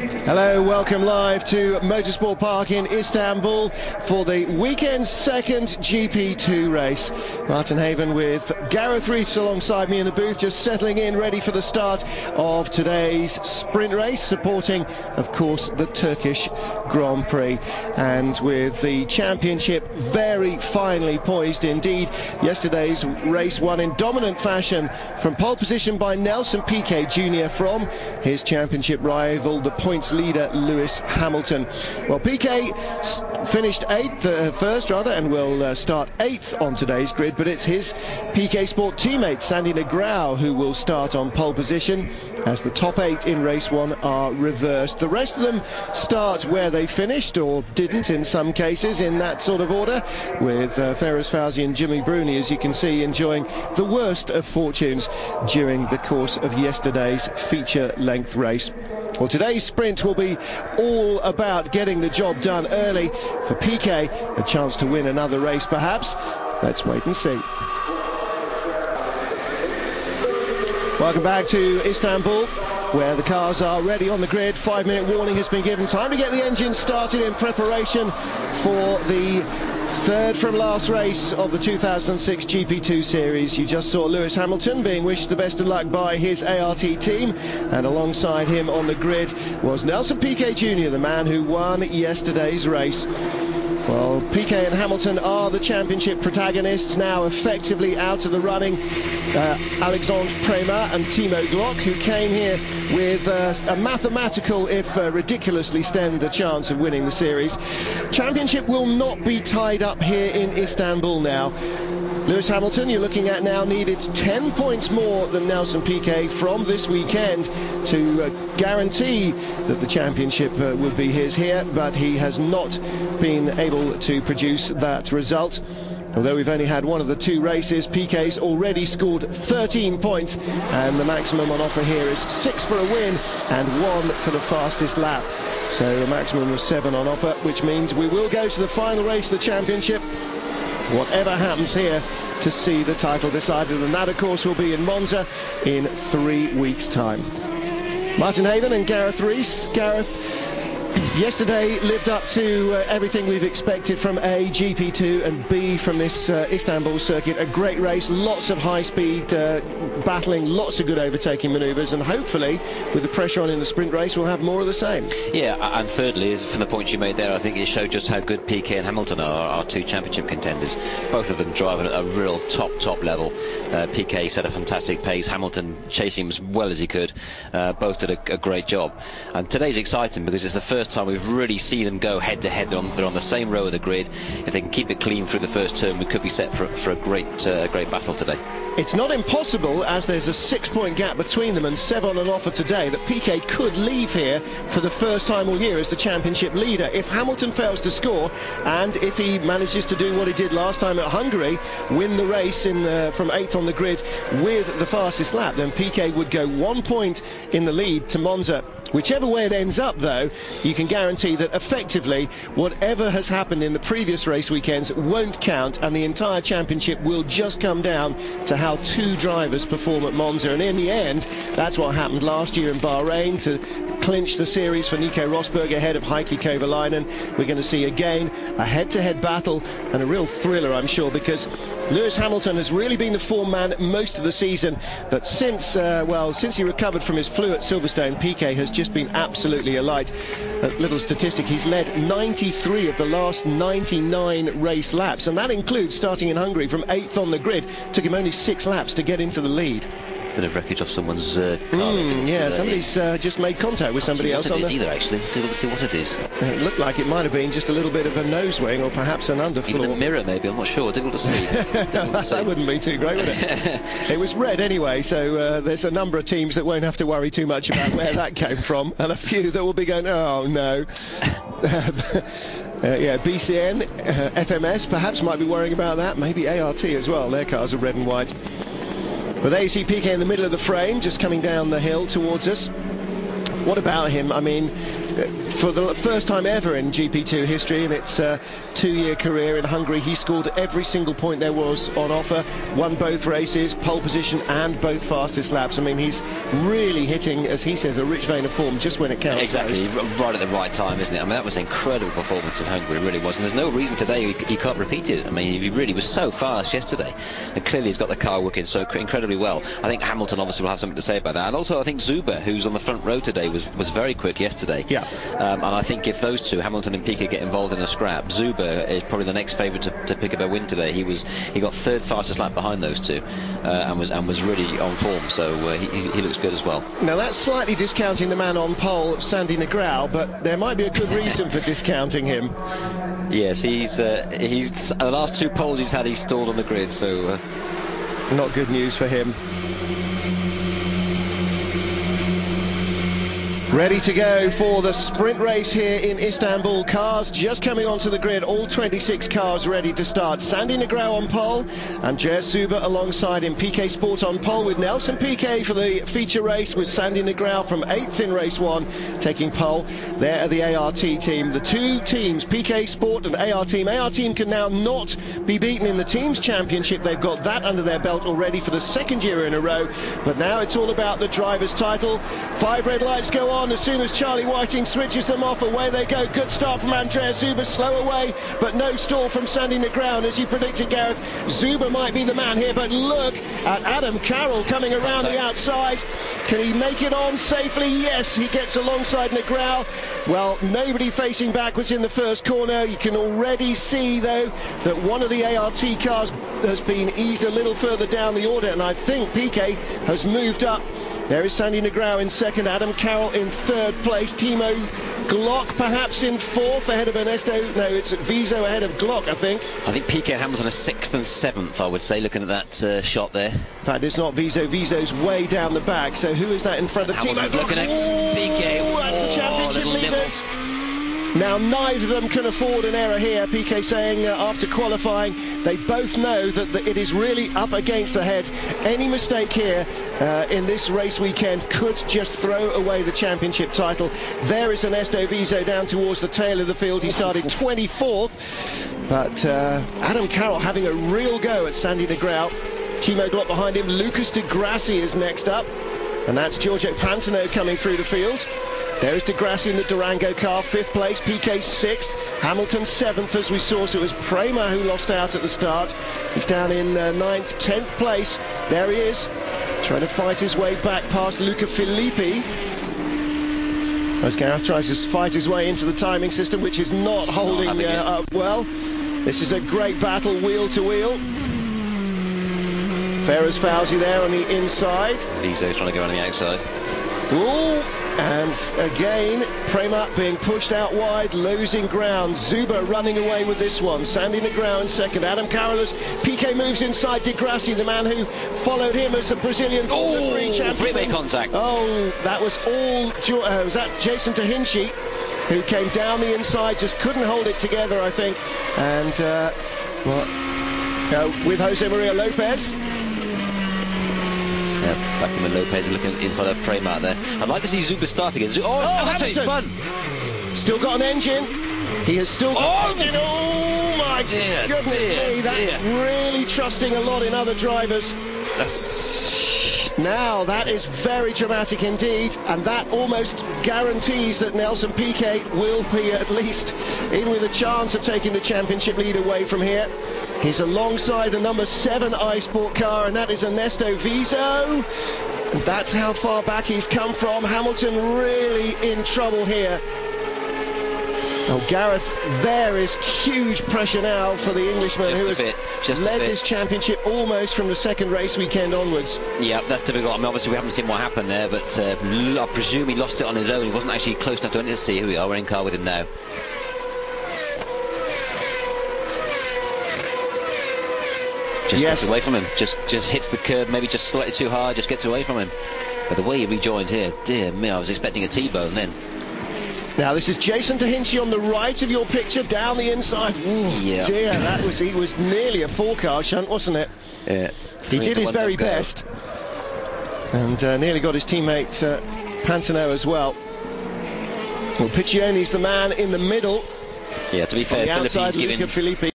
Hello, welcome live to Motorsport Park in Istanbul for the weekend's second GP2 race. Martin Haven with Gareth Rees alongside me in the booth, just settling in, ready for the start of today's sprint race, supporting, of course, the Turkish Grand Prix. And with the championship very finely poised indeed, yesterday's race won in dominant fashion from pole position by Nelson Piquet Jr. from his championship rival, the points leader Lewis Hamilton. Well, Piquet finished first, and will start 8th on today's grid, but it's his Piquet Sport teammate Sandy Negrão who will start on pole position, as the top 8 in race 1 are reversed. The rest of them start where they finished, or didn't in some cases, in that sort of order, with Ferris Fauzi and Jimmy Bruni, as you can see, enjoying the worst of fortunes during the course of yesterday's feature-length race. Well, today's sprint will be all about getting the job done early for Piquet, a chance to win another race perhaps. Let's wait and see. Welcome back to Istanbul, where the cars are ready on the grid. 5-minute warning has been given. Time to get the engine started in preparation for the third from last race of the 2006 GP2 series. You just saw Lewis Hamilton being wished the best of luck by his ART team, and alongside him on the grid was Nelson Piquet Jr., the man who won yesterday's race. Well, Piquet and Hamilton are the championship protagonists, now effectively out of the running. Alexandre Premat and Timo Glock, who came here with a mathematical, if ridiculously stemmed, a chance of winning the series. Championship will not be tied up here in Istanbul now. Lewis Hamilton, you're looking at now, needed 10 points more than Nelson Piquet from this weekend to guarantee that the championship would be his here, but he has not been able to produce that result. Although we've only had one of the two races, Piquet's already scored 13 points, and the maximum on offer here is 6 for a win and 1 for the fastest lap. So a maximum of 7 on offer, which means we will go to the final race of the championship, whatever happens here, to see the title decided, and that of course will be in Monza in 3 weeks' time. Martin Haven and Gareth Rees. Gareth, yesterday lived up to everything we've expected from A, GP2, and B, from this Istanbul circuit. A great race, lots of high speed battling, lots of good overtaking manoeuvres, and hopefully with the pressure on in the sprint race we'll have more of the same. Yeah, and thirdly, from the points you made there, I think it showed just how good Piquet and Hamilton are, our two championship contenders. Both of them driving at a real top level. Piquet set a fantastic pace, Hamilton chasing him as well as he could. Both did a great job, and today's exciting because it's the first time we've really seen them go head to head. They're on the same row of the grid. If they can keep it clean through the first turn, we could be set for a great battle today. It's not impossible, as there's a 6-point gap between them and 7 on offer today, that Piquet could leave here for the first time all year as the championship leader. If Hamilton fails to score, and if he manages to do what he did last time at Hungary, win the race from 8th on the grid with the fastest lap, then Piquet would go 1 point in the lead to Monza. Whichever way it ends up, though, you can guarantee that effectively whatever has happened in the previous race weekends won't count, and the entire championship will just come down to how 2 drivers perform at Monza. And in the end, that's what happened last year in Bahrain to clinch the series for Nico Rosberg ahead of Heikki Kovalainen. We're going to see again a head-to-head battle, and a real thriller, I'm sure, because Lewis Hamilton has really been the form man most of the season, but since he recovered from his flu at Silverstone, Piquet has just been absolutely alight. A little statistic, he's led 93 of the last 99 race laps, and that includes starting in Hungary from 8th on the grid. Took him only 6 laps to get into the lead. Bit of wreckage off someone's car. Yeah, somebody's just made contact with somebody else on the... either, actually. Still to see what it is. It looked like it might have been just a little bit of a nose wing, or perhaps an underfloor. Even a mirror, maybe. I'm not sure. Difficult to see. That wouldn't be too great, would it? It was red anyway, so there's a number of teams that won't have to worry too much about where that came from, and a few that will be going, oh no. Yeah, BCN, FMS perhaps might be worrying about that. Maybe ART as well. Their cars are red and white. But there you see Piquet in the middle of the frame, just coming down the hill towards us. What about him? I mean, for the first time ever in GP2 history in its 2-year career in Hungary, he scored every single point there was on offer, won both races, pole position and both fastest laps. I mean, he's really hitting, as he says, a rich vein of form just when it counts. Exactly, right at the right time, isn't it? I mean, that was an incredible performance in Hungary, it really was, and there's no reason today he can't repeat it. I mean, he really was so fast yesterday, and clearly he's got the car working so incredibly well. I think Hamilton obviously will have something to say about that, and also I think Zuber, who's on the front row today, was very quick yesterday. Yeah. And I think if those two, Hamilton and Piquet, get involved in a scrap, Zuber is probably the next favourite to pick up a win today. He got third fastest lap behind those two, and was really on form. So he looks good as well. Now that's slightly discounting the man on pole, Sandy Negrão, but there might be a good reason for discounting him. Yes, he's the last two poles he's had, he's stalled on the grid, so not good news for him. Ready to go for the sprint race here in Istanbul. Cars just coming onto the grid, all 26 cars ready to start. Sandy Negrão on pole, Andreas Zuber alongside him. Piquet Sport on pole with Nelson Piquet for the feature race, with Sandy Negrão from 8th in race 1 taking pole. There are the AR team. The two teams, Piquet Sport and AR team. AR team can now not be beaten in the teams championship. They've got that under their belt already for the 2nd year in a row, but now it's all about the driver's title. 5 red lights go on as soon as Charlie Whiting switches them off. Away they go. Good start from Andreas Zuber, slow away, but no stall from Sandy Negrão. As you predicted, Gareth, Zuber might be the man here, but look at Adam Carroll coming around the outside. Can he make it on safely? Yes, he gets alongside Negrão. Well, nobody facing backwards in the first corner. You can already see, though, that one of the ART cars has been eased a little further down the order, and I think Piquet has moved up. There is Sandy Negrão in 2nd, Adam Carroll in 3rd place, Timo Glock perhaps in 4th ahead of Ernesto. No, it's Viso ahead of Glock, I think. I think Piquet and Hamilton are 6th and 7th, I would say, looking at that shot there. In fact, it's not Viso. Viso's way down the back. So who is that in front of Timo Glock? Looking at Piquet. That's the championship leaders. Now, neither of them can afford an error here. Piquet saying after qualifying, they both know that it is really up against the head. Any mistake here in this race weekend could just throw away the championship title. There is Ernesto Viso down towards the tail of the field. He started 24th, but Adam Carroll having a real go at Sandy Negrão. Timo Glock behind him. Lucas de Grassi is next up, and that's Giorgio Pantano coming through the field. There is de Grassi in the Durango car, 5th place, Piquet 6th, Hamilton 7th as we saw, so it was Prema who lost out at the start. He's down in 9th, 10th place. There he is, trying to fight his way back past Luca Filippi. As Gareth tries to fight his way into the timing system, which is not holding up well. This is a great battle, wheel to wheel. Ferraz Fauzi there on the inside. Viso trying to go on the outside. Ooh, and again, Prema being pushed out wide, losing ground. Zuber running away with this one. Sandy Negrão in 2nd. Adam Carroll as Piquet moves inside de Grassi, the man who followed him as the Brazilian Formula 3 champion. Freeway contact. Oh, that was all. Was that Jason Tahinchi, who came down the inside, just couldn't hold it together, I think. And with Jose Maria Lopez. Yeah, back in the Lopez looking inside of Prema there. I'd like to see Zuber start again. Hamilton spun! Still got an engine. He has still got an engine. Oh my goodness me, that's really trusting a lot in other drivers. Now that is very dramatic indeed, and that almost guarantees that Nelson Piquet will be at least in with a chance of taking the championship lead away from here. He's alongside the number 7 iSport car, and that is Ernesto Viso. And that's how far back he's come from. Hamilton really in trouble here. Oh, Gareth, there is huge pressure now for the Englishman who has led this championship almost from the 2nd race weekend onwards. Yeah, that's difficult. I mean, obviously we haven't seen what happened there, but I presume he lost it on his own. He wasn't actually close enough to anything to see. Here we are, we're in car with him now. Just gets away from him, just hits the curb, maybe just slightly too hard, just gets away from him. But the way he rejoined here, dear me, I was expecting a T-bone then. Now this is Jason Tahinchi on the right of your picture, down the inside. Ooh, yeah. Dear, he was nearly a 4-car shunt, wasn't it? Yeah. He did his very best, and nearly got his teammate Pantano as well. Well, Piccioni's the man in the middle. Yeah, to be fair, On the outside, Philippines giving... Luca Filippi.